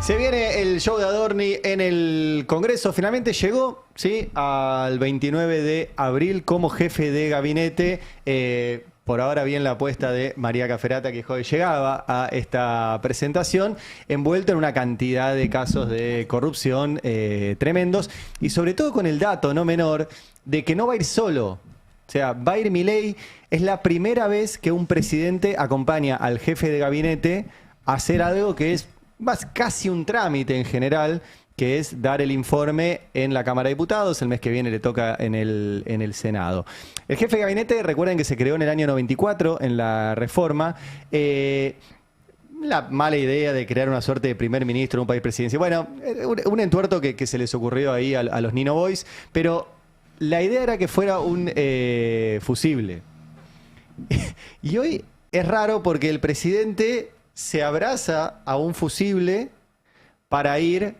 Se viene el show de Adorni en el Congreso. Finalmente llegó, ¿sí?, al 29 de abril como jefe de gabinete. Por ahora bien la apuesta de María Caferata, que hoy llegaba a esta presentación, envuelto en una cantidad de casos de corrupción tremendos, y sobre todo con el dato no menor de que no va a ir solo. O sea, va a ir Milei. Es la primera vez que un presidente acompaña al jefe de gabinete a hacer algo que es casi un trámite en general, que es dar el informe en la Cámara de Diputados. El mes que viene le toca en el Senado. El jefe de gabinete, recuerden que se creó en el año 94, en la reforma. La mala idea de crear una suerte de primer ministro en un país presidencial. Bueno, un entuerto que se les ocurrió ahí a los Nino Boys, pero la idea era que fuera un fusible. Y hoy es raro porque el presidente se abraza a un fusible para ir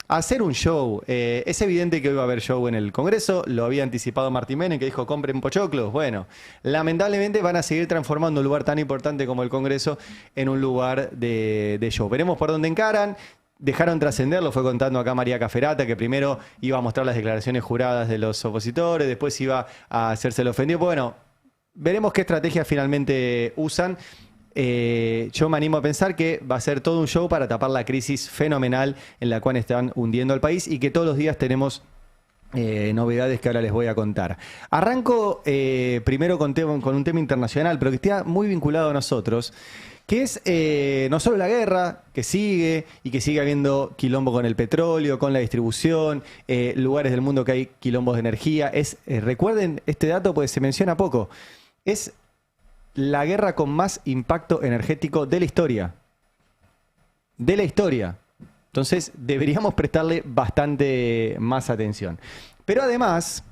a hacer un show. Es evidente que hoy va a haber show en el Congreso. Lo había anticipado Martín Menem, que dijo: compren pochoclos. Bueno, lamentablemente van a seguir transformando un lugar tan importante como el Congreso en un lugar de show. Veremos por dónde encaran. Dejaron trascender, lo fue contando acá María Caferata, que primero iba a mostrar las declaraciones juradas de los opositores, después iba a hacerse el ofendido. Bueno, veremos qué estrategias finalmente usan. Yo me animo a pensar que va a ser todo un show para tapar la crisis fenomenal en la cual están hundiendo al país, y que todos los días tenemos novedades que ahora les voy a contar. Arranco primero con un tema internacional, pero que está muy vinculado a nosotros, que es no solo la guerra, que sigue, y que sigue habiendo quilombo con el petróleo, con la distribución, lugares del mundo que hay quilombos de energía. Recuerden este dato porque se menciona poco. Es la guerra con más impacto energético de la historia. De la historia. Entonces deberíamos prestarle bastante más atención. Pero además,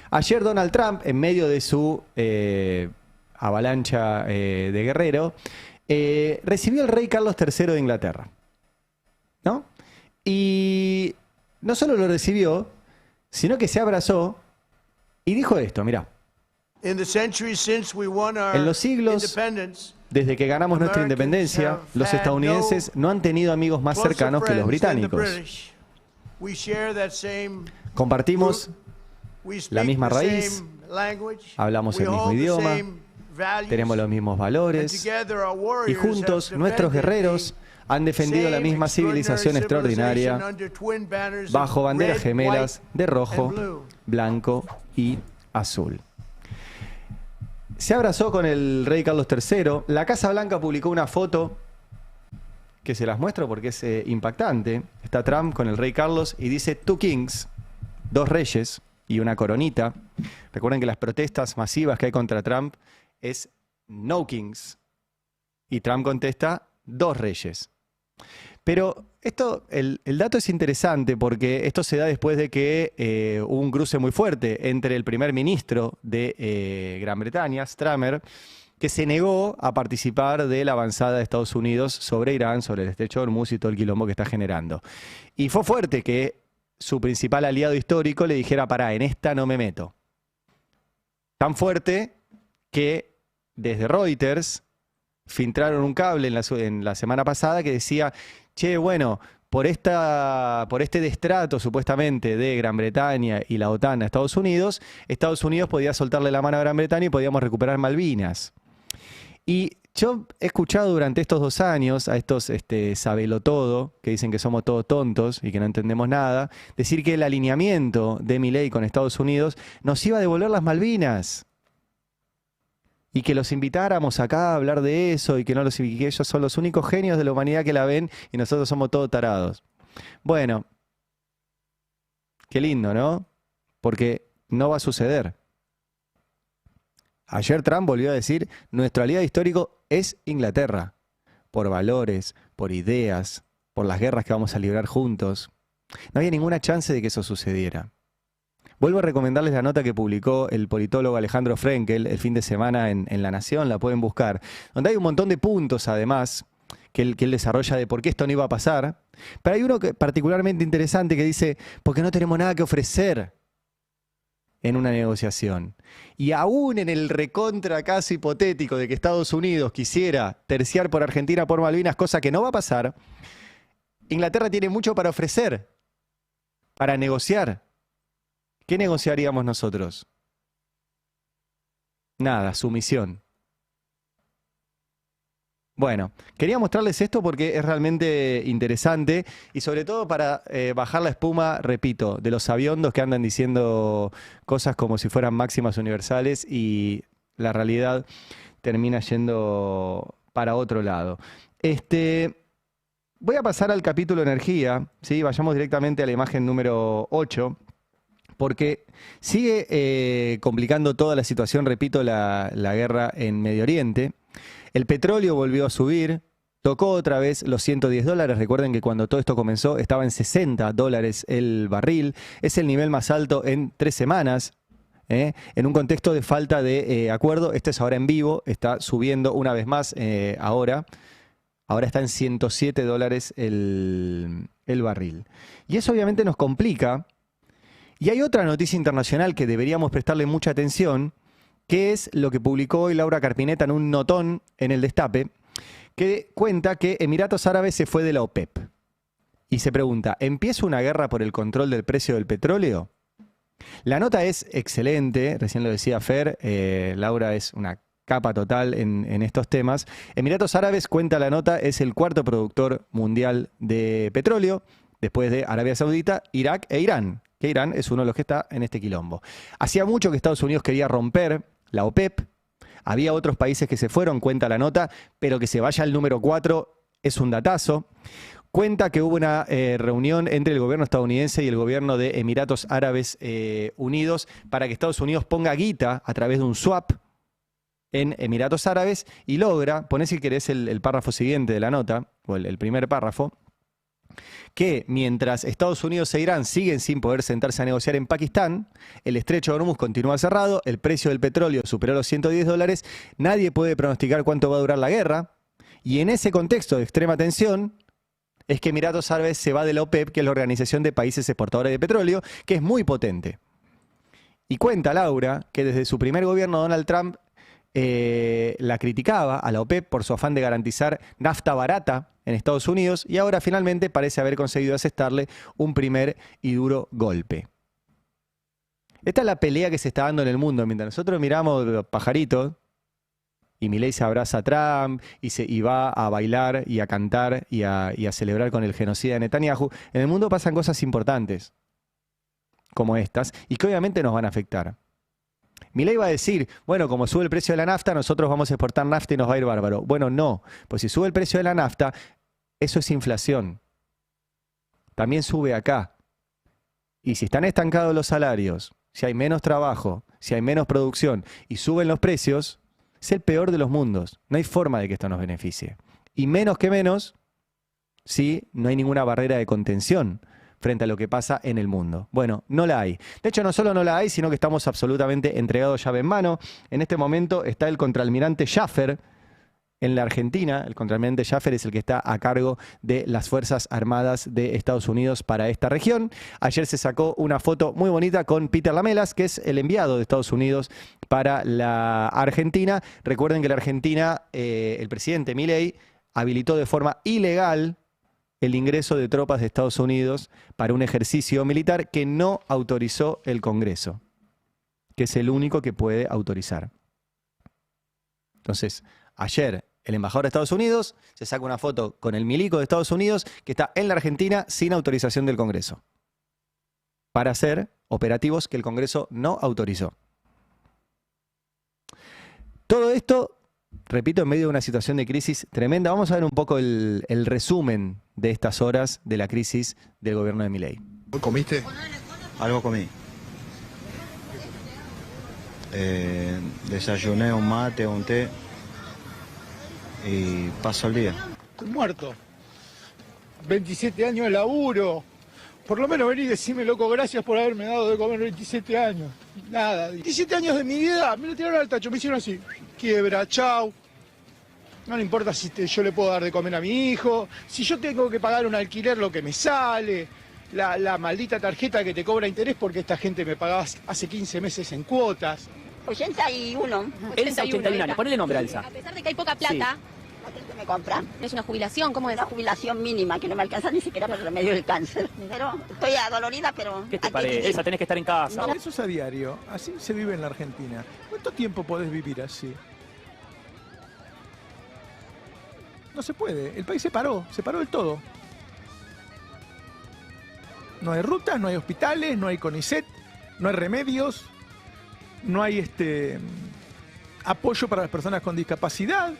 ayer Donald Trump, en medio de su avalancha de guerrero, recibió al rey Carlos III de Inglaterra, ¿no? Y no solo lo recibió, sino que se abrazó y dijo esto, mirá. En los siglos, desde que ganamos nuestra independencia, los estadounidenses no han tenido amigos más cercanos que los británicos. Compartimos la misma raíz, hablamos el mismo idioma, tenemos los mismos valores, y juntos nuestros guerreros han defendido la misma civilización extraordinaria bajo banderas gemelas de rojo, blanco y azul. Se abrazó con el rey Carlos III. La Casa Blanca publicó una foto que se las muestro porque es impactante. Está Trump con el rey Carlos y dice "Two Kings", dos reyes y una coronita. Recuerden que las protestas masivas que hay contra Trump es "No Kings". Y Trump contesta "dos reyes". Pero el dato es interesante porque esto se da después de que hubo un cruce muy fuerte entre el primer ministro de Gran Bretaña, Starmer, que se negó a participar de la avanzada de Estados Unidos sobre Irán, sobre el estrecho de Hormuz y todo el quilombo que está generando. Y fue fuerte que su principal aliado histórico le dijera: pará, en esta no me meto. Tan fuerte que desde Reuters filtraron un cable en la semana pasada que decía: che, bueno, por este destrato supuestamente de Gran Bretaña y la OTAN a Estados Unidos podía soltarle la mano a Gran Bretaña y podíamos recuperar Malvinas. Y yo he escuchado durante estos 2 años a estos sabelotodo, que dicen que somos todos tontos y que no entendemos nada, decir que el alineamiento de Milei con Estados Unidos nos iba a devolver las Malvinas. Y que los invitáramos acá a hablar de eso, y que ellos son los únicos genios de la humanidad que la ven y nosotros somos todos tarados. Bueno, qué lindo, ¿no? Porque no va a suceder. Ayer Trump volvió a decir: nuestro aliado histórico es Inglaterra, por valores, por ideas, por las guerras que vamos a librar juntos. No había ninguna chance de que eso sucediera. Vuelvo a recomendarles la nota que publicó el politólogo Alejandro Frenkel el fin de semana en La Nación, la pueden buscar, donde hay un montón de puntos además que él desarrolla de por qué esto no iba a pasar. Pero hay uno particularmente interesante que dice: porque no tenemos nada que ofrecer en una negociación. Y aún en el recontra caso hipotético de que Estados Unidos quisiera terciar por Argentina por Malvinas, cosa que no va a pasar, Inglaterra tiene mucho para ofrecer, para negociar. ¿Qué negociaríamos nosotros? Nada, sumisión. Bueno, quería mostrarles esto porque es realmente interesante y sobre todo para bajar la espuma, repito, de los sabiondos que andan diciendo cosas como si fueran máximas universales y la realidad termina yendo para otro lado. Voy a pasar al capítulo energía, ¿sí? Vayamos directamente a la imagen número 8. Porque sigue complicando toda la situación, repito, la guerra en Medio Oriente. El petróleo volvió a subir, tocó otra vez los $110. Recuerden que cuando todo esto comenzó estaba en $60 el barril. Es el nivel más alto en 3 semanas. En un contexto de falta de acuerdo. Este es ahora en vivo, está subiendo una vez más ahora. Ahora está en $107 el barril. Y eso obviamente nos complica. Y hay otra noticia internacional que deberíamos prestarle mucha atención, que es lo que publicó hoy Laura Carpinetta en un notón en el Destape, que cuenta que Emiratos Árabes se fue de la OPEP. Y se pregunta, ¿empieza una guerra por el control del precio del petróleo? La nota es excelente, recién lo decía Fer, Laura es una capa total en estos temas. Emiratos Árabes, cuenta la nota, es el 4º productor mundial de petróleo, después de Arabia Saudita, Irak e Irán, que Irán es uno de los que está en este quilombo. Hacía mucho que Estados Unidos quería romper la OPEP, había otros países que se fueron, cuenta la nota, pero que se vaya al número 4 es un datazo. Cuenta que hubo una reunión entre el gobierno estadounidense y el gobierno de Emiratos Árabes Unidos para que Estados Unidos ponga guita a través de un swap en Emiratos Árabes y logra, poné si querés el párrafo siguiente de la nota, o el primer párrafo, que mientras Estados Unidos e Irán siguen sin poder sentarse a negociar en Pakistán, el estrecho de Hormuz continúa cerrado, el precio del petróleo superó los $110, nadie puede pronosticar cuánto va a durar la guerra, y en ese contexto de extrema tensión es que Emiratos Árabes se va de la OPEP, que es la Organización de Países Exportadores de Petróleo, que es muy potente. Y cuenta Laura que desde su primer gobierno Donald Trump la criticaba a la OPEP por su afán de garantizar nafta barata en Estados Unidos y ahora finalmente parece haber conseguido asestarle un primer y duro golpe. Esta es la pelea que se está dando en el mundo. Mientras nosotros miramos los pajaritos y Milei se abraza a Trump y va a bailar y a cantar y a celebrar con el genocida de Netanyahu, en el mundo pasan cosas importantes como estas y que obviamente nos van a afectar. Milei va a decir, bueno, como sube el precio de la nafta, nosotros vamos a exportar nafta y nos va a ir bárbaro. Bueno, no, pues si sube el precio de la nafta, eso es inflación. También sube acá. Y si están estancados los salarios, si hay menos trabajo, si hay menos producción y suben los precios, es el peor de los mundos. No hay forma de que esto nos beneficie. Y menos que menos, si no hay ninguna barrera de contención frente a lo que pasa en el mundo. Bueno, no la hay. De hecho, no solo no la hay, sino que estamos absolutamente entregados llave en mano. En este momento está el contraalmirante Schaffer en la Argentina. El contraalmirante Schaffer es el que está a cargo de las Fuerzas Armadas de Estados Unidos para esta región. Ayer se sacó una foto muy bonita con Peter Lamelas, que es el enviado de Estados Unidos para la Argentina. Recuerden que la Argentina, el presidente Milei, habilitó de forma ilegal el ingreso de tropas de Estados Unidos para un ejercicio militar que no autorizó el Congreso, que es el único que puede autorizar. Entonces, ayer el embajador de Estados Unidos se saca una foto con el milico de Estados Unidos que está en la Argentina sin autorización del Congreso para hacer operativos que el Congreso no autorizó. Todo esto, repito, en medio de una situación de crisis tremenda. Vamos a ver un poco el resumen de estas horas de la crisis del gobierno de Milei. ¿Comiste? Algo comí. Desayuné un mate, un té y paso el día. Estoy muerto. 27 años de laburo. Por lo menos vení y decime, loco, gracias por haberme dado de comer 27 años. Nada. 27 años de mi vida me lo tiraron al tacho, me hicieron así. Quiebra, chau. No le importa si yo le puedo dar de comer a mi hijo, si yo tengo que pagar un alquiler lo que me sale, la maldita tarjeta que te cobra interés porque esta gente me pagaba hace 15 meses en cuotas. 81. Elsa, 81 años. Ponele nombre a Elsa. A pesar de que hay poca plata, ¿Qué me compran? ¿Es una jubilación? ¿Cómo es? Una jubilación mínima que no me alcanza ni siquiera para el remedio del cáncer. Pero estoy adolorida, pero... ¿Qué te parece? Esa tenés que estar en casa. No, eso es a diario. Así se vive en la Argentina. ¿Cuánto tiempo podés vivir así? No se puede. El país se paró del todo. No hay rutas, no hay hospitales, no hay CONICET, no hay remedios, no hay apoyo para las personas con discapacidad.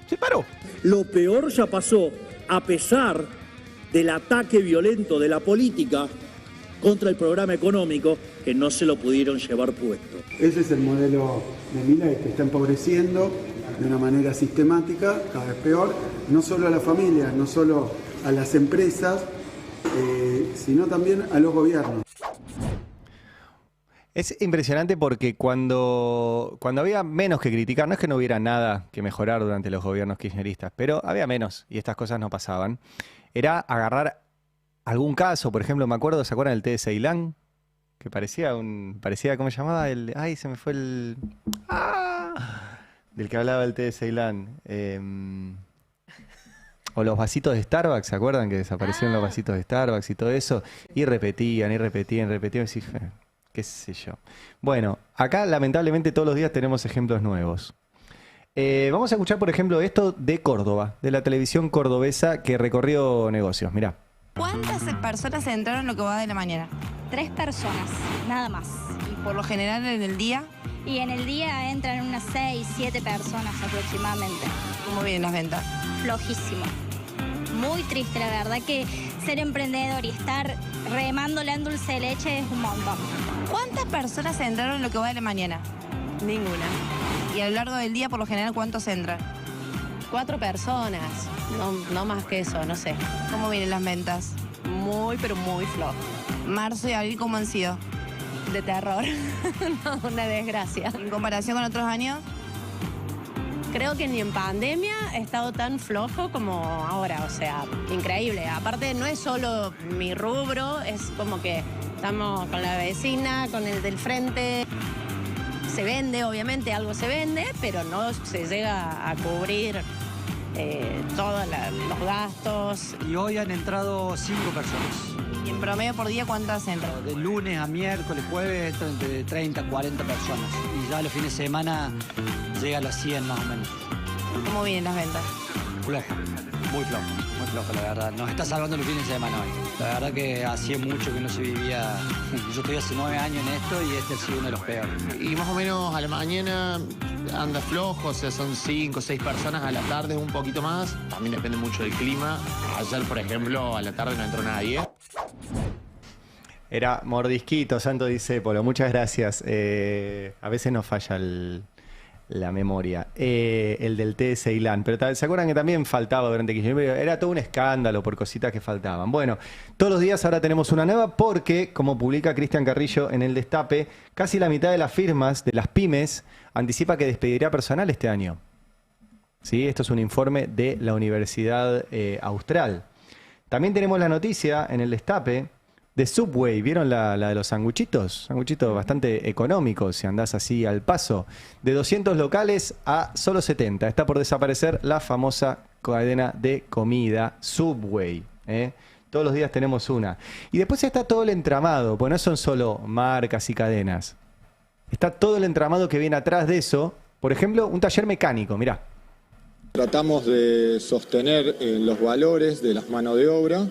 Se paró. Lo peor ya pasó, a pesar del ataque violento de la política contra el programa económico, que no se lo pudieron llevar puesto. Ese es el modelo de Milei, que está empobreciendo de una manera sistemática, cada vez peor, no solo a las familias, no solo a las empresas, sino también a los gobiernos. Es impresionante porque cuando había menos que criticar, no es que no hubiera nada que mejorar durante los gobiernos kirchneristas, pero había menos y estas cosas no pasaban. Era agarrar algún caso, por ejemplo, me acuerdo, ¿se acuerdan del té de Ceilán? Que parecía, ¿cómo se llamaba? Ay, se me fue el... del que hablaba el té de Ceilán. O los vasitos de Starbucks, ¿se acuerdan que desaparecieron los vasitos de Starbucks y todo eso? Y repetían. Y decís, qué sé yo. Bueno, acá lamentablemente todos los días tenemos ejemplos nuevos. Vamos a escuchar, por ejemplo, esto de Córdoba, de la televisión cordobesa que recorrió negocios. Mirá. ¿Cuántas personas entraron en lo que va de la mañana? 3 personas, nada más. ¿Y por lo general en el día? Y en el día entran unas 6, 7 personas aproximadamente. ¿Cómo vienen las ventas? Flojísimo. Muy triste, la verdad, que ser emprendedor y estar remándole en dulce de leche es un montón. ¿Cuántas personas entraron en lo que va de la mañana? Ninguna. ¿Y a lo largo del día, por lo general, cuántos entran? 4 personas. No más que eso, no sé. ¿Cómo vienen las ventas? Muy, pero muy flojo. Marzo y abril, ¿cómo han sido? De terror. No, una desgracia. ¿En comparación con otros años? Creo que ni en pandemia he estado tan flojo como ahora, o sea, increíble. Aparte, no es solo mi rubro, es como que estamos con la vecina, con el del frente. Se vende, obviamente, algo se vende, pero no se llega a cubrir todos los gastos. Y hoy han entrado 5 personas. ¿Y en promedio por día cuántas entran? De lunes a miércoles, jueves, entran entre 30 a 40 personas. Y ya los fines de semana llega a las 100 más o menos. ¿Cómo vienen las ventas? Flojo, muy flojo, la verdad. Nos está salvando los fines de semana hoy. La verdad que hacía mucho que no se vivía. Yo estoy hace 9 años en esto y este ha sido uno de los peores. Y más o menos a la mañana anda flojo, o sea, son 5 o 6 personas, a la tarde un poquito más. También depende mucho del clima. Ayer, por ejemplo, a la tarde no entró nadie. Era mordisquito, Santo Discépolo. Muchas gracias. A veces nos falla la memoria. El del té de Ceilán. Pero ¿se acuerdan que también faltaba durante Kirchner? Era todo un escándalo por cositas que faltaban. Bueno, todos los días ahora tenemos una nueva porque, como publica Cristian Carrillo en El Destape, casi la mitad de las firmas de las pymes anticipa que despedirá personal este año. ¿Sí? Esto es un informe de la Universidad Austral. También tenemos la noticia en El Destape de Subway. ¿Vieron la de los sanguchitos? Sanguchitos bastante económicos, si andás así al paso. De 200 locales a solo 70. Está por desaparecer la famosa cadena de comida Subway. Todos los días tenemos una. Y después está todo el entramado, porque no son solo marcas y cadenas. Está todo el entramado que viene atrás de eso. Por ejemplo, un taller mecánico, mirá. Tratamos de sostener los valores de las manos de obra,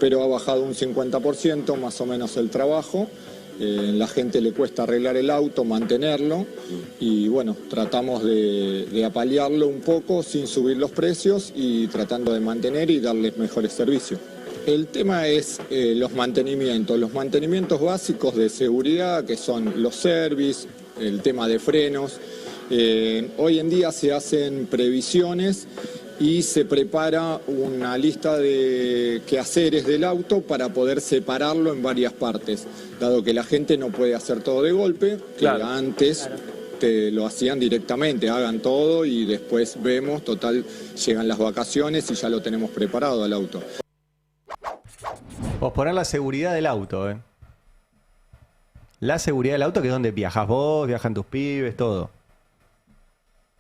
pero ha bajado un 50% más o menos el trabajo. La gente le cuesta arreglar el auto, mantenerlo, y bueno, tratamos de apalearlo un poco sin subir los precios y tratando de mantener y darles mejores servicios. El tema es los mantenimientos básicos de seguridad, que son los service, el tema de frenos. Hoy en día se hacen previsiones y se prepara una lista de quehaceres del auto para poder separarlo en varias partes, dado que la gente no puede hacer todo de golpe, que antes te lo hacían directamente, hagan todo y después vemos, total, llegan las vacaciones y ya lo tenemos preparado al auto. Posponer la seguridad del auto, La seguridad del auto, que es donde viajas vos, viajan tus pibes, todo.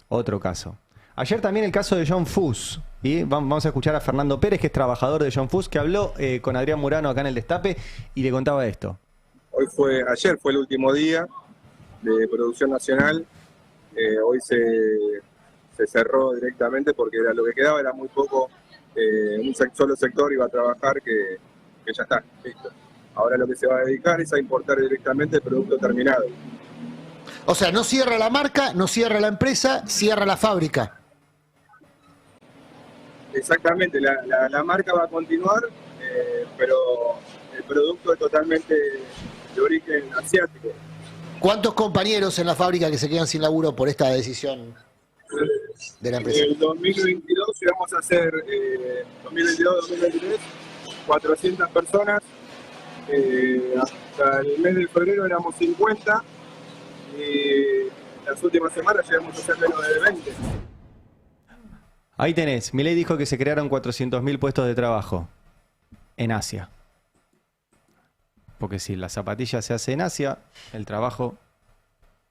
Otro caso. Ayer también el caso de John Fuss. Y vamos a escuchar a Fernando Pérez, que es trabajador de John Fuss, que habló con Adrián Murano acá en el Destape y le contaba esto. Ayer fue el último día de producción nacional. Hoy se cerró directamente porque lo que quedaba era muy poco. Un solo sector iba a trabajar que ya está, listo. Ahora lo que se va a dedicar es a importar directamente el producto terminado. O sea, no cierra la marca, no cierra la empresa, cierra la fábrica. Exactamente, la marca va a continuar, pero el producto es totalmente de origen asiático. ¿Cuántos compañeros en la fábrica que se quedan sin laburo por esta decisión de la empresa? En el 2022 llegamos a ser, 2022-2023, 400 personas. Hasta el mes de febrero éramos 50 y las últimas semanas llegamos a ser menos de 20. Ahí tenés, Milei dijo que se crearon 400.000 puestos de trabajo en Asia. Porque si la zapatilla se hace en Asia, el trabajo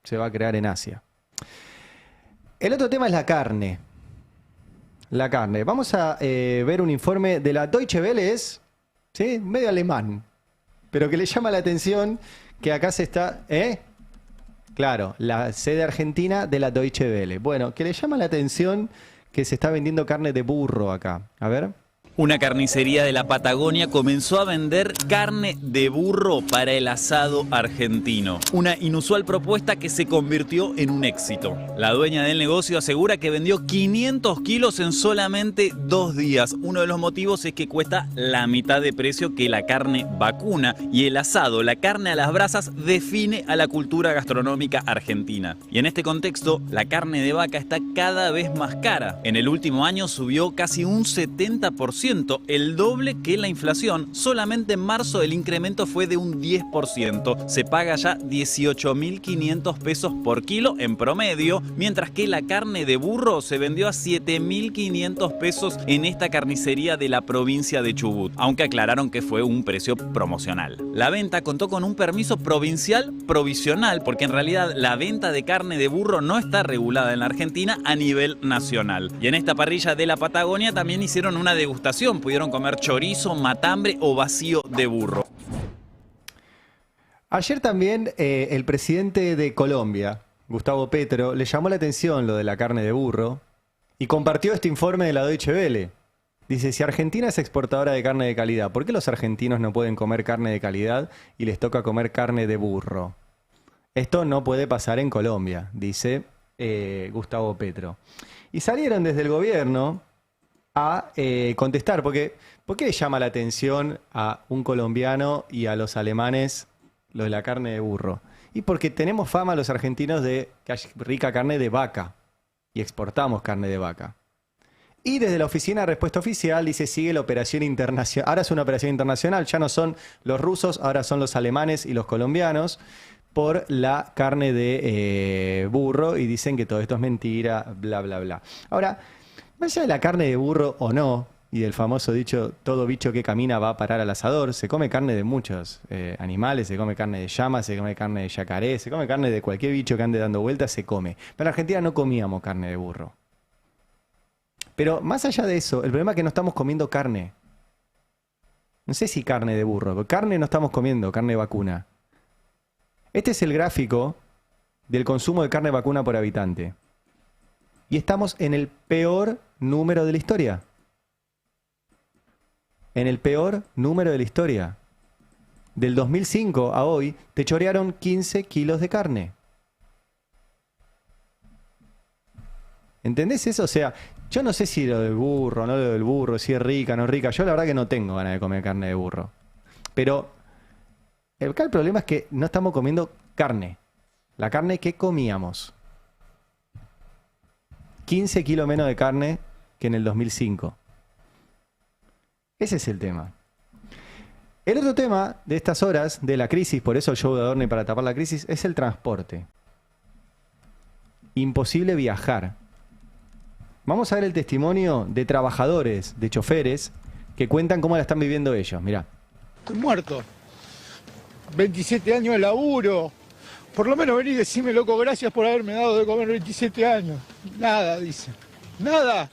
se va a crear en Asia. El otro tema es la carne. La carne. Vamos a ver un informe de la Deutsche Welle, ¿sí? Medio alemán, pero que le llama la atención que acá se está... Claro, la sede argentina de la Deutsche Welle. Bueno, que le llama la atención que se está vendiendo carne de burro acá. A ver... Una carnicería de la Patagonia comenzó a vender carne de burro para el asado argentino. Una inusual propuesta que se convirtió en un éxito. La dueña del negocio asegura que vendió 500 kilos en solamente 2 días. Uno de los motivos es que cuesta la mitad de precio que la carne vacuna. Y el asado, la carne a las brasas, define a la cultura gastronómica argentina. Y en este contexto, la carne de vaca está cada vez más cara. En el último año subió casi un 70%. El doble que la inflación. Solamente en marzo el incremento fue de un 10%. Se paga ya 18.500 pesos por kilo en promedio, mientras que la carne de burro se vendió a 7.500 pesos en esta carnicería de la provincia de Chubut, aunque aclararon que fue un precio promocional. La venta contó con un permiso provincial provisional, porque en realidad la venta de carne de burro no está regulada en la Argentina a nivel nacional. Y en esta parrilla de la Patagonia también hicieron una degustación. Pudieron comer chorizo, matambre o vacío de burro. Ayer también el presidente de Colombia, Gustavo Petro, le llamó la atención lo de la carne de burro y compartió este informe de la Deutsche Welle. Dice, si Argentina es exportadora de carne de calidad, ¿por qué los argentinos no pueden comer carne de calidad y les toca comer carne de burro? Esto no puede pasar en Colombia, dice Gustavo Petro. Y salieron desde el gobierno a contestar, porque ¿por qué le llama la atención a un colombiano y a los alemanes lo de la carne de burro? Y porque tenemos fama los argentinos de que hay rica carne de vaca y exportamos carne de vaca. Y desde la oficina de respuesta oficial dice, sigue la operación internacional. Ahora es una operación internacional, ya no son los rusos, ahora son los alemanes y los colombianos por la carne de burro y dicen que todo esto es mentira, bla, bla, bla. Ahora, más allá de la carne de burro o no, y del famoso dicho, todo bicho que camina va a parar al asador, se come carne de muchos animales, se come carne de llama, se come carne de yacaré, se come carne de cualquier bicho que ande dando vueltas, se come. Pero en Argentina no comíamos carne de burro. Pero más allá de eso, el problema es que no estamos comiendo carne. No sé si carne de burro, pero carne no estamos comiendo, carne vacuna. Este es el gráfico del consumo de carne vacuna por habitante. Y estamos en el peor número de la historia. En el peor número de la historia. Del 2005 a hoy te chorearon 15 kilos de carne. ¿Entendés eso? O sea, yo no sé si lo del burro, no lo del burro, si es rica, no es rica. Yo la verdad que no tengo ganas de comer carne de burro. Pero acá el problema es que no estamos comiendo carne. La carne que comíamos. 15 kilos menos de carne que en el 2005. Ese es el tema. El otro tema de estas horas de la crisis, por eso el show de Adorni para tapar la crisis, es el transporte. Imposible viajar. Vamos a ver el testimonio de trabajadores, de choferes, que cuentan cómo la están viviendo ellos. Mirá. Estoy muerto. 27 años de laburo. Por lo menos vení y decime, loco, gracias por haberme dado de comer 27 años. Nada, dice. Nada.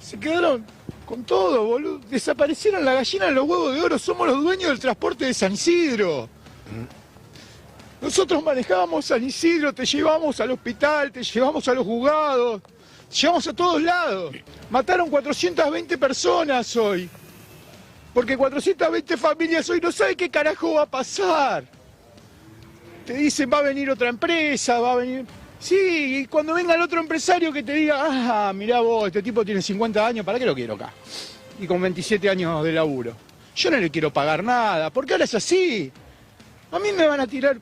Se quedaron con todo, boludo. Desaparecieron la gallina y los huevos de oro. Somos los dueños del transporte de San Isidro. Nosotros manejábamos San Isidro, te llevamos al hospital, te llevamos a los juzgados, te llevamos a todos lados. Mataron 420 personas hoy. Porque 420 familias hoy no saben qué carajo va a pasar. Te dicen, va a venir otra empresa, va a venir... Sí, y cuando venga el otro empresario que te diga, mirá vos, este tipo tiene 50 años, ¿para qué lo quiero acá? Y con 27 años de laburo. Yo no le quiero pagar nada, porque ahora es así. A mí me van a tirar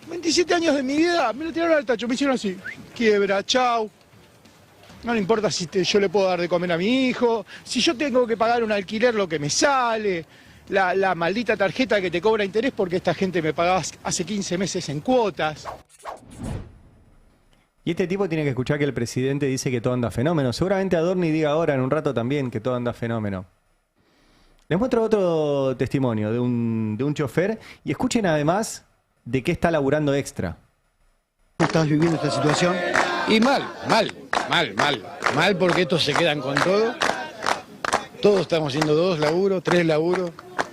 27 años de mi vida, me lo tiraron al tacho, me hicieron así, quiebra, chau. No le importa si yo le puedo dar de comer a mi hijo, si yo tengo que pagar un alquiler lo que me sale, la maldita tarjeta que te cobra interés porque esta gente me pagaba hace 15 meses en cuotas. Y este tipo tiene que escuchar que el presidente dice que todo anda fenómeno. Seguramente Adorni diga ahora en un rato también que todo anda fenómeno. Les muestro otro testimonio de un chofer y escuchen además de qué está laburando extra. ¿Cómo estás viviendo esta situación? Y mal porque estos se quedan con todo. Todos estamos haciendo 2 laburos, 3 laburos.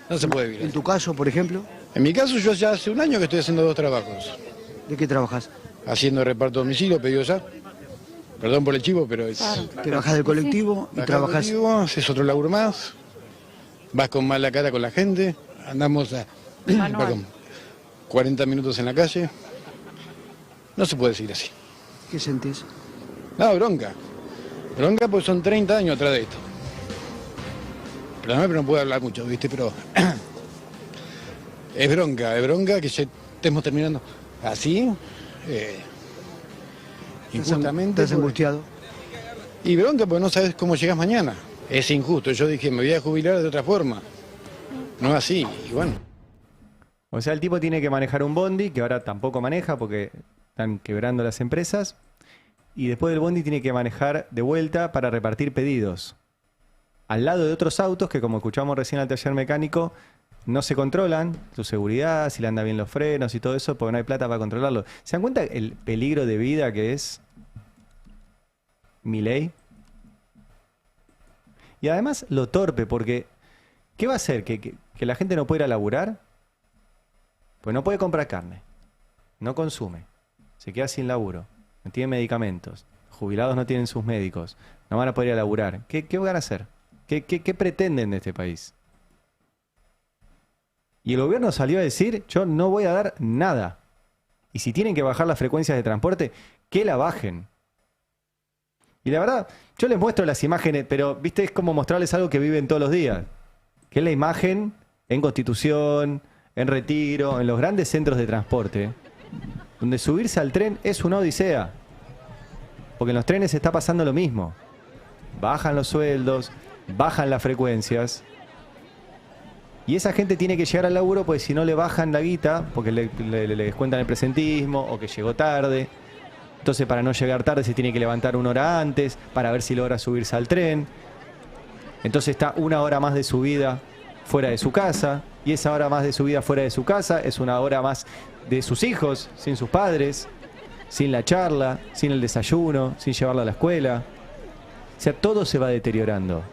No se puede vivir. ¿En tu caso, por ejemplo? En mi caso, yo ya hace un año que estoy haciendo 2 trabajos. ¿De qué trabajas? Haciendo reparto a domicilio, pedido ya. Perdón por el chivo, pero es... Te bajás del colectivo y trabajas... Haces otro laburo más. Vas con mala cara con la gente. Andamos a... Perdón. 40 minutos en la calle. No se puede seguir así. ¿Qué sentís? No, bronca. Bronca porque son 30 años atrás de esto. Perdóname, pero no puedo hablar mucho, ¿viste? Pero... es bronca que ya estemos terminando así. Injustamente. ¿Estás angustiado? Y bronca porque no sabes cómo llegas mañana. Es injusto. Yo dije, me voy a jubilar de otra forma. No así, y bueno. O sea, el tipo tiene que manejar un bondi, que ahora tampoco maneja porque están quebrando las empresas. Y después del bondi tiene que manejar de vuelta para repartir pedidos. Al lado de otros autos que, como escuchamos recién al taller mecánico, no se controlan su seguridad, si le andan bien los frenos y todo eso, porque no hay plata para controlarlo. ¿Se dan cuenta el peligro de vida que es Milei? Y además lo torpe, porque ¿qué va a hacer? ¿Que la gente no puede ir a laburar? Pues no puede comprar carne, no consume, se queda sin laburo, no tiene medicamentos, jubilados no tienen sus médicos, no van a poder ir a laburar. ¿Qué van a hacer? ¿Qué pretenden de este país? Y el gobierno salió a decir, yo no voy a dar nada. Y si tienen que bajar las frecuencias de transporte, que la bajen. Y la verdad, yo les muestro las imágenes, pero viste, es como mostrarles algo que viven todos los días. Que es la imagen en Constitución, en Retiro, en los grandes centros de transporte, donde subirse al tren es una odisea. Porque en los trenes está pasando lo mismo. Bajan los sueldos, bajan las frecuencias. Y esa gente tiene que llegar al laburo porque si no le bajan la guita, porque le descuentan el presentismo o que llegó tarde. Entonces para no llegar tarde se tiene que levantar 1 hora antes para ver si logra subirse al tren. Entonces está 1 hora más de su vida fuera de su casa. Y esa hora más de su vida fuera de su casa es 1 hora más de sus hijos, sin sus padres, sin la charla, sin el desayuno, sin llevarla a la escuela. O sea, todo se va deteriorando.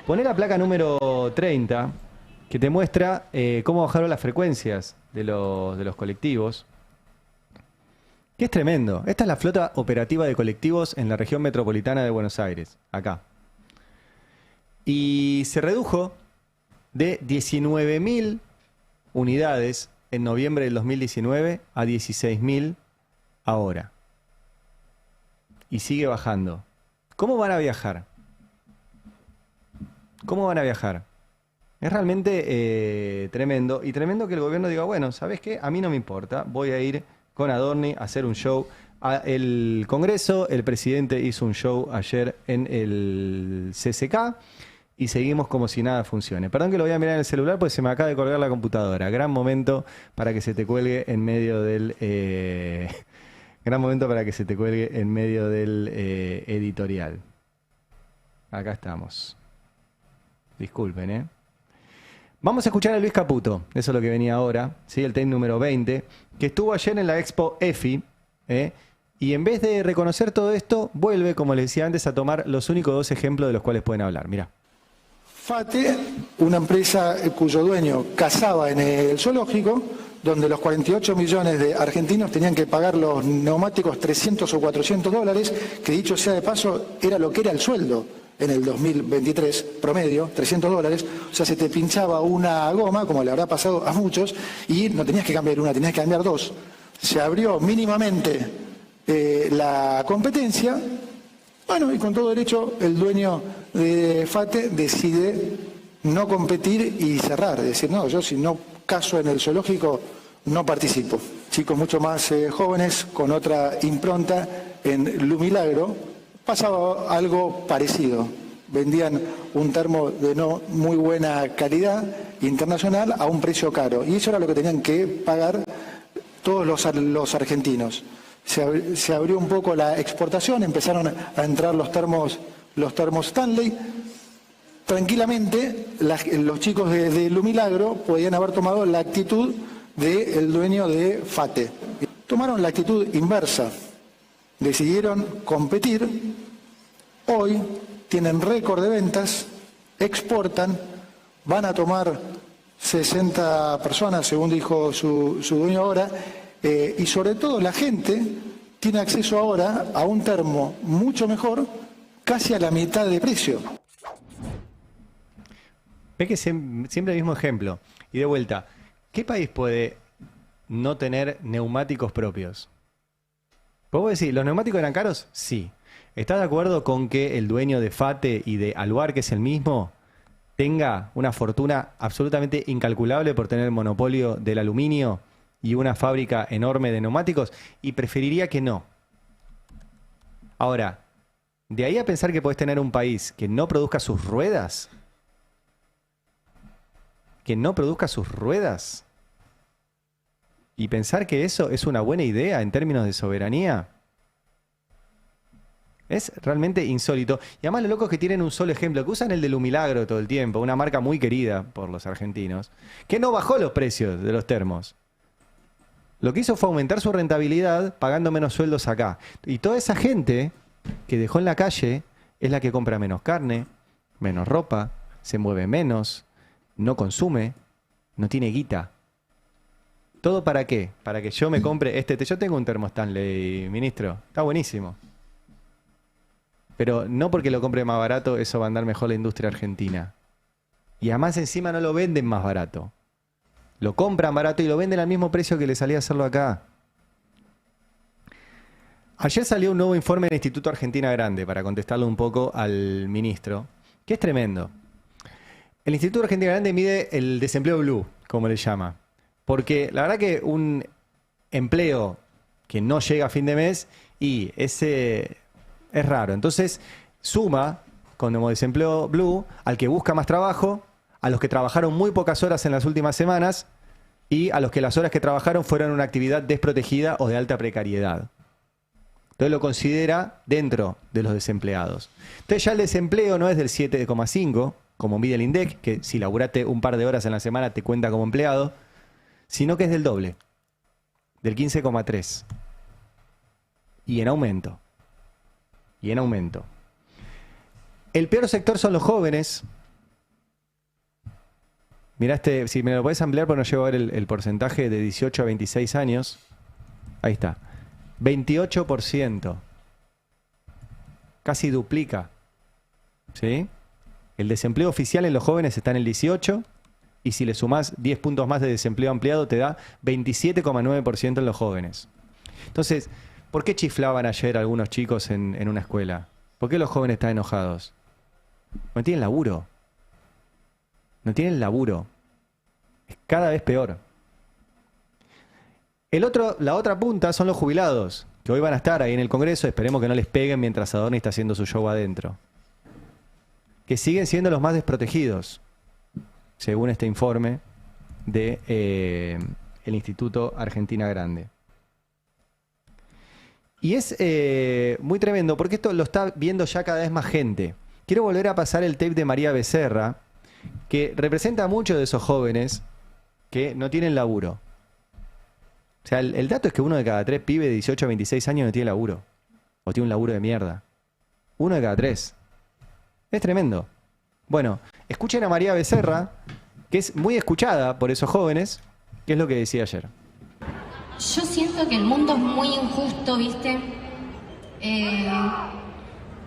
Poné la placa número 30, que te muestra cómo bajaron las frecuencias de los colectivos. Que es tremendo. Esta es la flota operativa de colectivos en la región metropolitana de Buenos Aires, acá. Y se redujo de 19.000 unidades en noviembre del 2019 a 16.000 ahora. Y sigue bajando. ¿Cómo van a viajar? ¿Cómo van a viajar? Es realmente tremendo. Y tremendo que el gobierno diga, bueno, ¿sabes qué? A mí no me importa. Voy a ir con Adorni a hacer un show. El Congreso, el presidente hizo un show ayer en el CCK. Y seguimos como si nada funcione. Perdón que lo voy a mirar en el celular porque se me acaba de colgar la computadora. Gran momento para que se te cuelgue en medio del... gran momento para que se te cuelgue en medio del editorial. Acá estamos. Disculpen, ¿eh? Vamos a escuchar a Luis Caputo. Eso es lo que venía ahora. ¿Sí? El tape número 20. Que estuvo ayer en la Expo EFI. Y en vez de reconocer todo esto, vuelve, como les decía antes, a tomar los únicos 2 ejemplos de los cuales pueden hablar. Mirá. FATE, una empresa cuyo dueño cazaba en el zoológico, donde los 48 millones de argentinos tenían que pagar los neumáticos 300 o 400 dólares, que dicho sea de paso, era lo que era el sueldo en el 2023, promedio, 300 dólares. O sea, se te pinchaba una goma, como le habrá pasado a muchos, y no tenías que cambiar una, tenías que cambiar 2. Se abrió mínimamente la competencia. Bueno, y con todo derecho el dueño de FATE decide no competir y cerrar. Es decir, no, yo si no caso en el zoológico no participo. Chicos mucho más jóvenes, con otra impronta, en Lumilagro pasaba algo parecido. Vendían un termo de no muy buena calidad internacional a un precio caro. Y eso era lo que tenían que pagar todos los argentinos. Se abrió un poco la exportación, empezaron a entrar los termos Stanley. Tranquilamente, los chicos de Lumilagro podían haber tomado la actitud del dueño de FATE. Tomaron la actitud inversa. Decidieron competir. Hoy tienen récord de ventas, exportan, van a tomar 60 personas, según dijo su dueño ahora. Y sobre todo la gente tiene acceso ahora a un termo mucho mejor, casi a la mitad de precio. Ve que siempre el mismo ejemplo. Y de vuelta, ¿qué país puede no tener neumáticos propios? ¿Puedo decir, los neumáticos eran caros? Sí. ¿Estás de acuerdo con que el dueño de FATE y de Aluar, que es el mismo, tenga una fortuna absolutamente incalculable por tener el monopolio del aluminio y una fábrica enorme de neumáticos? Y preferiría que no. Ahora, de ahí a pensar que podés tener un país que no produzca sus ruedas, y pensar que eso es una buena idea en términos de soberanía, es realmente insólito. Y además lo loco es que tienen un solo ejemplo, que usan el de Lumilagro todo el tiempo, una marca muy querida por los argentinos, que no bajó los precios de los termos. Lo que hizo fue aumentar su rentabilidad pagando menos sueldos acá. Y toda esa gente que dejó en la calle es la que compra menos carne, menos ropa, se mueve menos, no consume, no tiene guita. ¿Todo para qué? Para que yo me compre este. Yo tengo un termo Stanley, ministro. Está buenísimo. Pero no porque lo compre más barato, eso va a andar mejor la industria argentina. Y además encima no lo venden más barato. Lo compran barato y lo venden al mismo precio que le salía hacerlo acá. Ayer salió un nuevo informe del Instituto Argentina Grande para contestarle un poco al ministro, que es tremendo. El Instituto Argentina Grande mide el desempleo blue, como le llama. Porque la verdad que un empleo que no llega a fin de mes y ese es raro. Entonces suma como desempleo blue al que busca más trabajo, a los que trabajaron muy pocas horas en las últimas semanas y a los que las horas que trabajaron fueron una actividad desprotegida o de alta precariedad. Entonces lo considera dentro de los desempleados. Entonces ya el desempleo no es del 7,5, como mide el INDEC, que si laburaste un par de horas en la semana te cuenta como empleado, sino que es del doble, del 15,3. Y en aumento. Y en aumento. El peor sector son los jóvenes. Mirá si me lo podés ampliar, porque no llego a ver el porcentaje de 18 a 26 años. Ahí está. 28%. Casi duplica. ¿Sí? El desempleo oficial en los jóvenes está en el 18%. Y si le sumás 10 puntos más de desempleo ampliado, te da 27,9% en los jóvenes. Entonces, ¿por qué chiflaban ayer algunos chicos en una escuela? ¿Por qué los jóvenes están enojados? No tienen laburo. No tienen laburo. Es cada vez peor. La otra punta son los jubilados, que hoy van a estar ahí en el Congreso. Esperemos que no les peguen mientras Adorni está haciendo su show adentro. Que siguen siendo los más desprotegidos, según este informe de el Instituto Argentina Grande. Y es muy tremendo, porque esto lo está viendo ya cada vez más gente. Quiero volver a pasar el tape de María Becerra, que representa a muchos de esos jóvenes que no tienen laburo. O sea, el dato es que 1 de cada 3 pibes de 18 a 26 años no tiene laburo. O tiene un laburo de mierda. 1 de cada 3. Es tremendo. Bueno, escuchen a María Becerra, que es muy escuchada por esos jóvenes, que es lo que decía ayer. Yo siento que el mundo es muy injusto, ¿viste?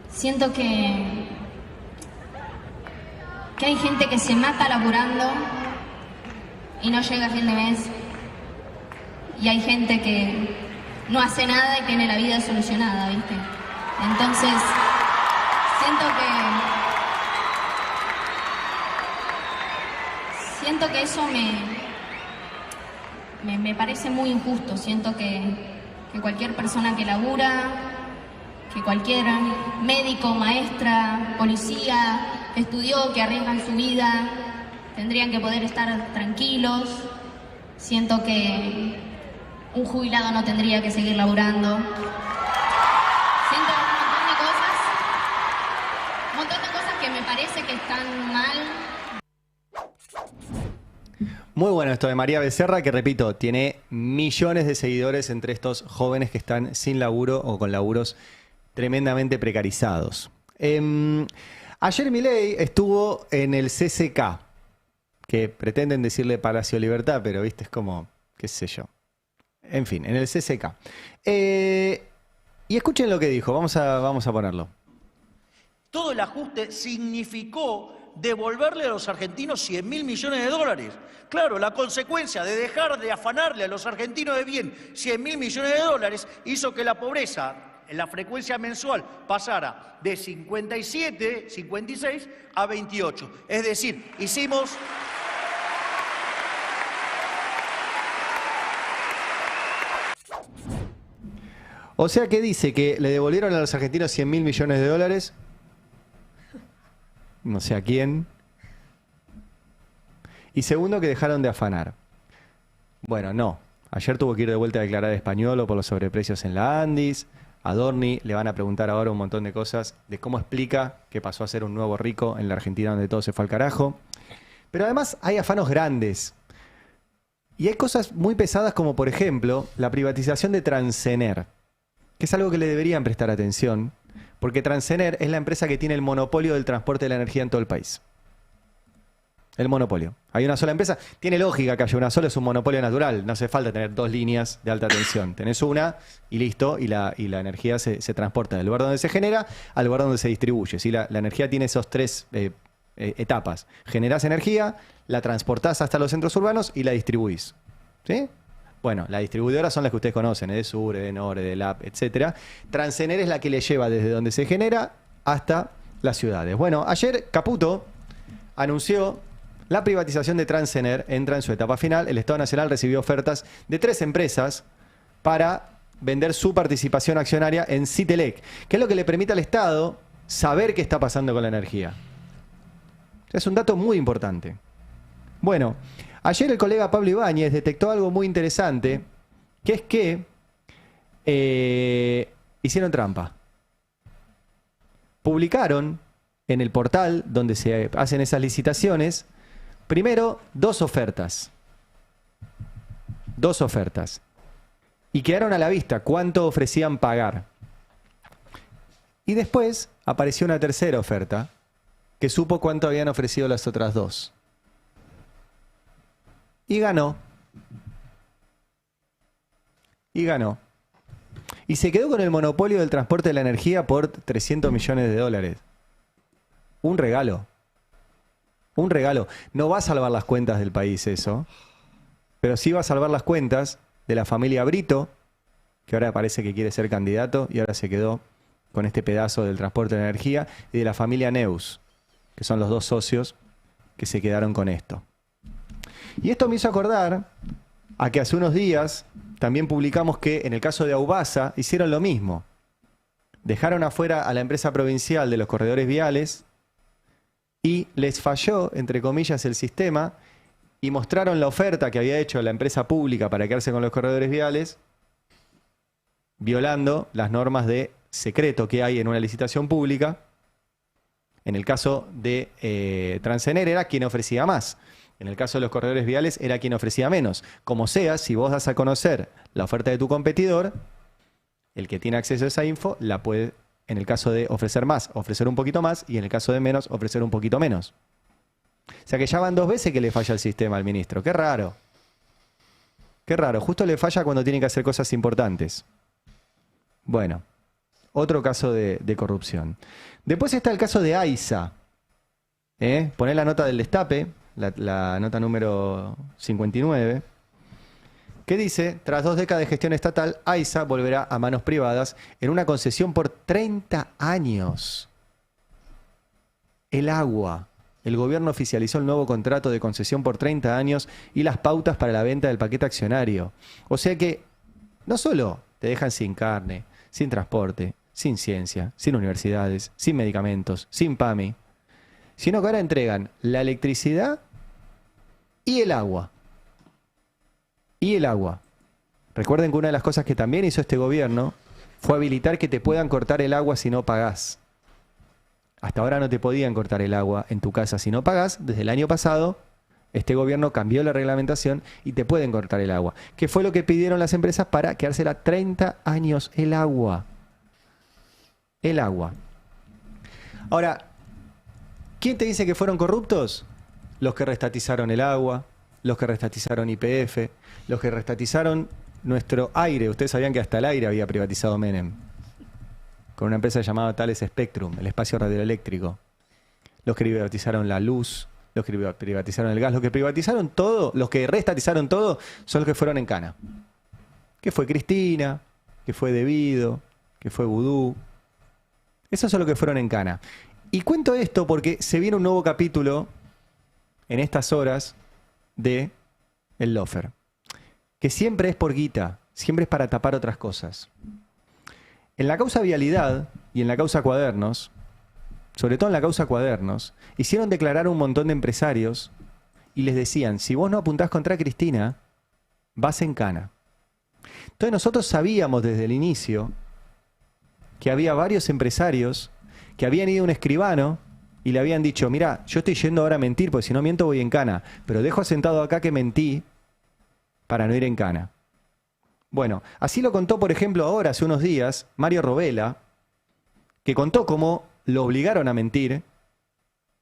Siento que hay gente que se mata laburando y no llega a fin de mes. Y hay gente que no hace nada y tiene la vida solucionada, ¿viste? Entonces, siento que eso me parece muy injusto. Siento que cualquier persona que labura, que cualquier médico, maestra, policía que estudió, que arriesgan su vida, tendrían que poder estar tranquilos. Siento que un jubilado no tendría que seguir laburando. Siento un montón de cosas que me parece que están mal. Muy bueno esto de María Becerra, que repito, tiene millones de seguidores entre estos jóvenes que están sin laburo o con laburos tremendamente precarizados. Ayer Milei estuvo en el CCK, que pretenden decirle Palacio Libertad, pero viste, es como, qué sé yo. En fin, en el CCK. Y escuchen lo que dijo, vamos a ponerlo. Todo el ajuste significó devolverle a los argentinos 100.000 millones de dólares. Claro, la consecuencia de dejar de afanarle a los argentinos de bien 100.000 millones de dólares hizo que la pobreza en la frecuencia mensual pasara de 57, 56 a 28. Es decir, hicimos... O sea que dice que le devolvieron a los argentinos 100.000 millones de dólares. No sé a quién. Y segundo, que dejaron de afanar. Bueno, no. Ayer tuvo que ir de vuelta a declarar Españolo por los sobreprecios en la Andis. A Dorni le van a preguntar ahora un montón de cosas de cómo explica que pasó a ser un nuevo rico en la Argentina donde todo se fue al carajo. Pero además hay afanos grandes. Y hay cosas muy pesadas como, por ejemplo, la privatización de Transener, que es algo que le deberían prestar atención, porque Transener es la empresa que tiene el monopolio del transporte de la energía en todo el país. El monopolio. Hay una sola empresa. Tiene lógica que haya una sola, es un monopolio natural. No hace falta tener 2 líneas de alta tensión. Tenés una y listo, y la energía se transporta del lugar donde se genera al lugar donde se distribuye. ¿Sí? La energía tiene esos 3 etapas. Generás energía, la transportás hasta los centros urbanos y la distribuís. ¿Sí? Bueno, las distribuidoras son las que ustedes conocen, Edesur, Edenor, Edelap, etc. Transener es la que le lleva desde donde se genera hasta las ciudades. Bueno, ayer Caputo anunció la privatización de Transener, entra en su etapa final. El Estado Nacional recibió ofertas de 3 empresas para vender su participación accionaria en Citelec, que es lo que le permite al Estado saber qué está pasando con la energía. Es un dato muy importante. Bueno, ayer el colega Pablo Ibáñez detectó algo muy interesante, que es que hicieron trampa. Publicaron en el portal donde se hacen esas licitaciones, primero 2 ofertas. 2 ofertas. Y quedaron a la vista cuánto ofrecían pagar. Y después apareció una tercera oferta, que supo cuánto habían ofrecido las otras 2. Y ganó. Y ganó. Y se quedó con el monopolio del transporte de la energía por 300 millones de dólares. Un regalo. Un regalo. No va a salvar las cuentas del país eso, pero sí va a salvar las cuentas de la familia Brito, que ahora parece que quiere ser candidato y ahora se quedó con este pedazo del transporte de la energía, y de la familia Neus, que son los 2 socios que se quedaron con esto. Y esto me hizo acordar a que hace unos días también publicamos que en el caso de Aubasa hicieron lo mismo. Dejaron afuera a la empresa provincial de los corredores viales y les falló, entre comillas, el sistema, y mostraron la oferta que había hecho la empresa pública para quedarse con los corredores viales, violando las normas de secreto que hay en una licitación pública. En el caso de Transener era quien ofrecía más. En el caso de los corredores viales era quien ofrecía menos. Como sea, si vos das a conocer la oferta de tu competidor, el que tiene acceso a esa info la puede, en el caso de ofrecer más, ofrecer un poquito más, y en el caso de menos, ofrecer un poquito menos. O sea que ya van 2 veces que le falla el sistema al ministro. Qué raro. Qué raro. Justo le falla cuando tiene que hacer cosas importantes. Bueno, otro caso de corrupción. Después está el caso de AISA. Poné la nota del Destape, la nota número 59, que dice: tras 2 décadas de gestión estatal, AISA volverá a manos privadas en una concesión por 30 años. El agua. El gobierno oficializó el nuevo contrato de concesión por 30 años y las pautas para la venta del paquete accionario. O sea que no solo te dejan sin carne, sin transporte, sin ciencia, sin universidades, sin medicamentos, sin PAMI, sino que ahora entregan la electricidad y el agua. Y el agua. Recuerden que una de las cosas que también hizo este gobierno fue habilitar que te puedan cortar el agua si no pagás. Hasta ahora no te podían cortar el agua en tu casa si no pagás. Desde el año pasado, este gobierno cambió la reglamentación y te pueden cortar el agua. ¿Qué fue lo que pidieron las empresas para quedársela 30 años el agua? El agua. Ahora, ¿quién te dice que fueron corruptos? Los que restatizaron el agua, los que restatizaron YPF, los que restatizaron nuestro aire. Ustedes sabían que hasta el aire había privatizado Menem, con una empresa llamada Thales Spectrum, el espacio radioeléctrico. Los que privatizaron la luz, los que privatizaron el gas, los que privatizaron todo, los que restatizaron todo, son los que fueron en cana. Que fue Cristina, que fue Debido, que fue Vudú. Esos son los que fueron en cana. Y cuento esto porque se viene un nuevo capítulo en estas horas de el Lofer, que siempre es por guita, siempre es para tapar otras cosas. En la causa Vialidad y en la causa Cuadernos, sobre todo en la causa Cuadernos, hicieron declarar a un montón de empresarios y les decían: si vos no apuntás contra Cristina, vas en cana. Entonces nosotros sabíamos desde el inicio que había varios empresarios que habían ido a un escribano y le habían dicho: mirá, yo estoy yendo ahora a mentir, porque si no miento voy en cana, pero dejo asentado acá que mentí para no ir en cana. Bueno, así lo contó, por ejemplo, ahora, hace unos días, Mario Robela, que contó cómo lo obligaron a mentir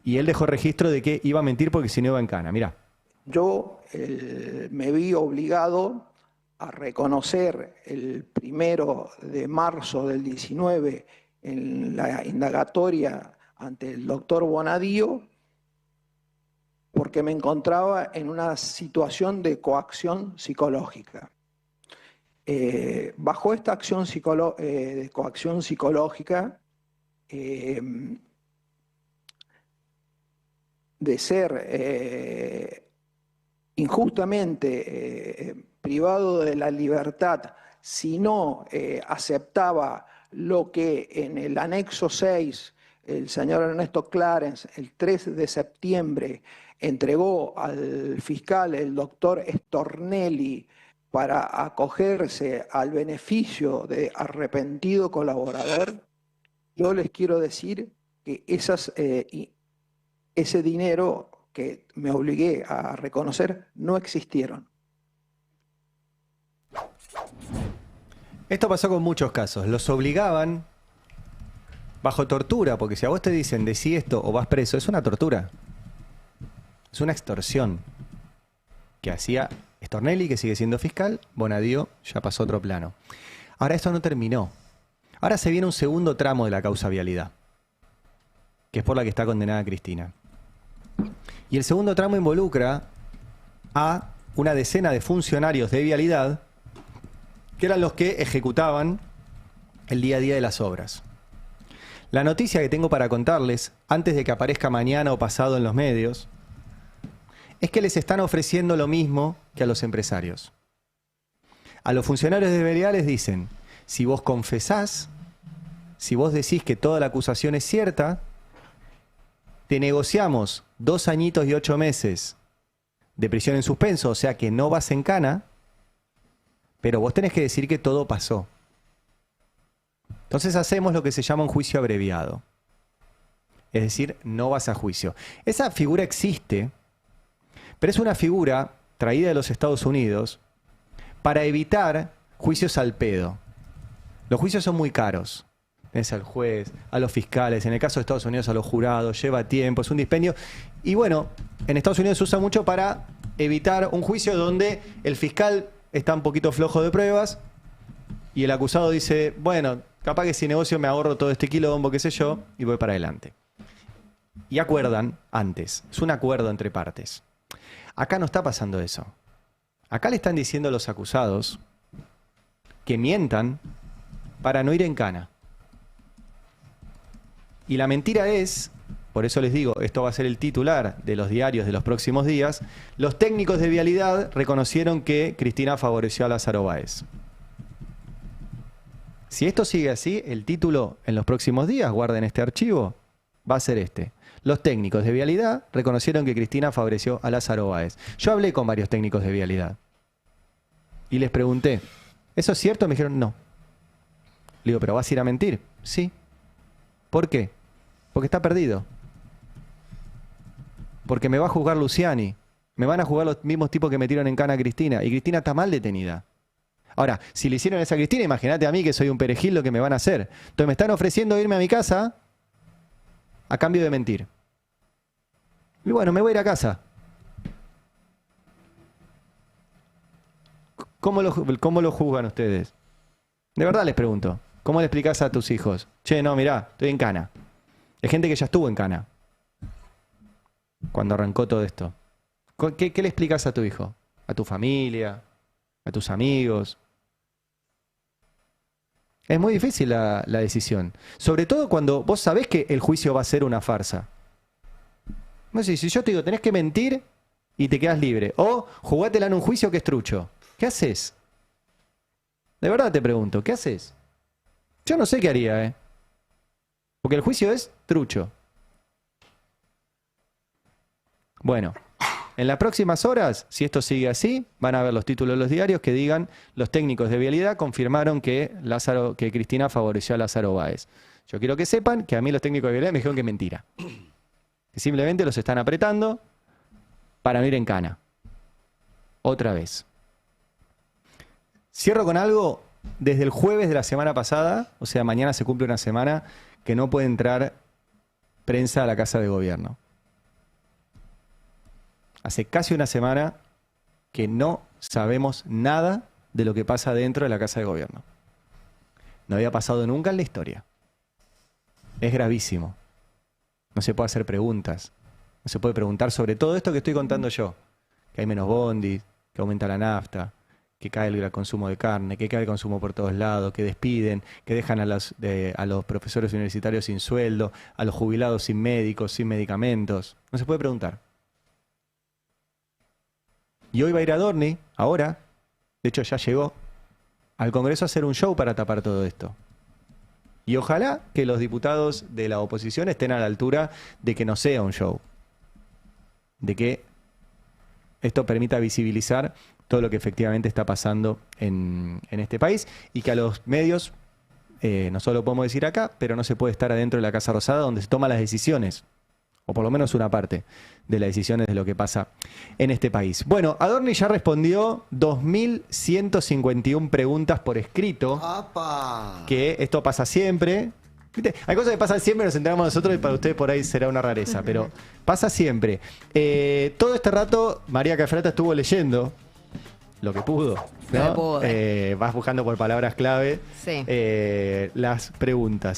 y él dejó registro de que iba a mentir porque si no iba en cana. Mirá. Yo me vi obligado a reconocer el 1 de marzo del 19 en la indagatoria ante el doctor Bonadío, porque me encontraba en una situación de coacción psicológica. Bajo esta acción de coacción psicológica, de ser injustamente privado de la libertad si no aceptaba lo que en el anexo 6 el señor Ernesto Clarence el 3 de septiembre entregó al fiscal, el doctor Stornelli, para acogerse al beneficio de arrepentido colaborador. Yo les quiero decir que ese dinero que me obligué a reconocer no existieron. Esto pasó con muchos casos. Los obligaban bajo tortura, porque si a vos te dicen decí esto o vas preso, es una tortura. Es una extorsión que hacía Stornelli, que sigue siendo fiscal. Bonadío ya pasó a otro plano. Ahora esto no terminó. Ahora se viene un segundo tramo de la causa Vialidad, que es por la que está condenada Cristina. Y el segundo tramo involucra a una decena de funcionarios de Vialidad que eran los que ejecutaban el día a día de las obras. La noticia que tengo para contarles, antes de que aparezca mañana o pasado en los medios, es que les están ofreciendo lo mismo que a los empresarios. A los funcionarios de Vialidad les dicen: si vos confesás, si vos decís que toda la acusación es cierta, te negociamos 2 añitos y 8 meses de prisión en suspenso, o sea que no vas en cana, pero vos tenés que decir que todo pasó. Entonces hacemos lo que se llama un juicio abreviado. Es decir, no vas a juicio. Esa figura existe, Pero es una figura traída de los Estados Unidos para evitar juicios al pedo. Los juicios son muy caros. Es al juez, a los fiscales, en el caso de Estados Unidos a los jurados, lleva tiempo, es un dispendio. Y bueno, en Estados Unidos se usa mucho para evitar un juicio donde el fiscal está un poquito flojo de pruebas y el acusado dice, bueno, capaz que si negocio me ahorro todo este quilombo, qué sé yo, y voy para adelante. Y acuerdan antes, es un acuerdo entre partes. Acá no está pasando eso. Acá le están diciendo a los acusados que mientan para no ir en cana. Y la mentira es, por eso les digo, esto va a ser el titular de los diarios de los próximos días, los técnicos de vialidad reconocieron que Cristina favoreció a Lázaro Báez. Si esto sigue así, el título en los próximos días, guarden este archivo, va a ser este. Los técnicos de vialidad reconocieron que Cristina favoreció a Lázaro Báez. Yo hablé con varios técnicos de vialidad y les pregunté, ¿eso es cierto? Me dijeron, no. Le digo, ¿pero vas a ir a mentir? Sí. ¿Por qué? Porque está perdido. Porque me va a juzgar Luciani. Me van a juzgar los mismos tipos que metieron en cana a Cristina. Y Cristina está mal detenida. Ahora, si le hicieron esa a Cristina, imagínate a mí que soy un perejil lo que me van a hacer. Entonces me están ofreciendo irme a mi casa a cambio de mentir. Y bueno, me voy a ir a casa. ¿Cómo lo juzgan ustedes? De verdad les pregunto. ¿Cómo le explicás a tus hijos? Che, no, mirá, estoy en cana. Hay gente que ya estuvo en cana cuando arrancó todo esto. ¿Qué le explicás a tu hijo? ¿A tu familia? ¿A tus amigos? Es muy difícil la decisión. Sobre todo cuando vos sabés que el juicio va a ser una farsa. No sé, si yo te digo, tenés que mentir y te quedás libre. O jugátela en un juicio que es trucho. ¿Qué haces? De verdad te pregunto, ¿qué haces? Yo no sé qué haría, ¿eh? Porque el juicio es trucho. Bueno, en las próximas horas, si esto sigue así, van a ver los títulos de los diarios que digan los técnicos de vialidad confirmaron que Cristina favoreció a Lázaro Báez. Yo quiero que sepan que a mí los técnicos de vialidad me dijeron que es mentira. Que simplemente los están apretando para no ir en cana. Otra vez. Cierro con algo. Desde el jueves de la semana pasada, o sea, mañana se cumple una semana, que no puede entrar prensa a la Casa de Gobierno. Hace casi una semana que no sabemos nada de lo que pasa dentro de la Casa de Gobierno. No había pasado nunca en la historia. Es gravísimo. No se puede hacer preguntas. No se puede preguntar sobre todo esto que estoy contando yo. Que hay menos bondis, que aumenta la nafta, que cae el consumo de carne, que cae el consumo por todos lados, que despiden, que dejan a los profesores universitarios sin sueldo, a los jubilados sin médicos, sin medicamentos. No se puede preguntar. Y hoy va a ir Adorni, ahora, de hecho ya llegó, al Congreso a hacer un show para tapar todo esto. Y ojalá que los diputados de la oposición estén a la altura de que no sea un show. De que esto permita visibilizar todo lo que efectivamente está pasando en este país y que a los medios, no solo podemos decir acá, pero no se puede estar adentro de la Casa Rosada donde se toman las decisiones, o por lo menos una parte de las decisiones de lo que pasa en este país. Bueno, Adorni ya respondió 2.151 preguntas por escrito, que esto pasa siempre. ¿Viste? Hay cosas que pasan siempre, nos enteramos nosotros y para ustedes por ahí será una rareza, pero pasa siempre. Todo este rato María Cafferata estuvo leyendo lo que pudo, ¿no? Vas buscando por palabras clave las preguntas.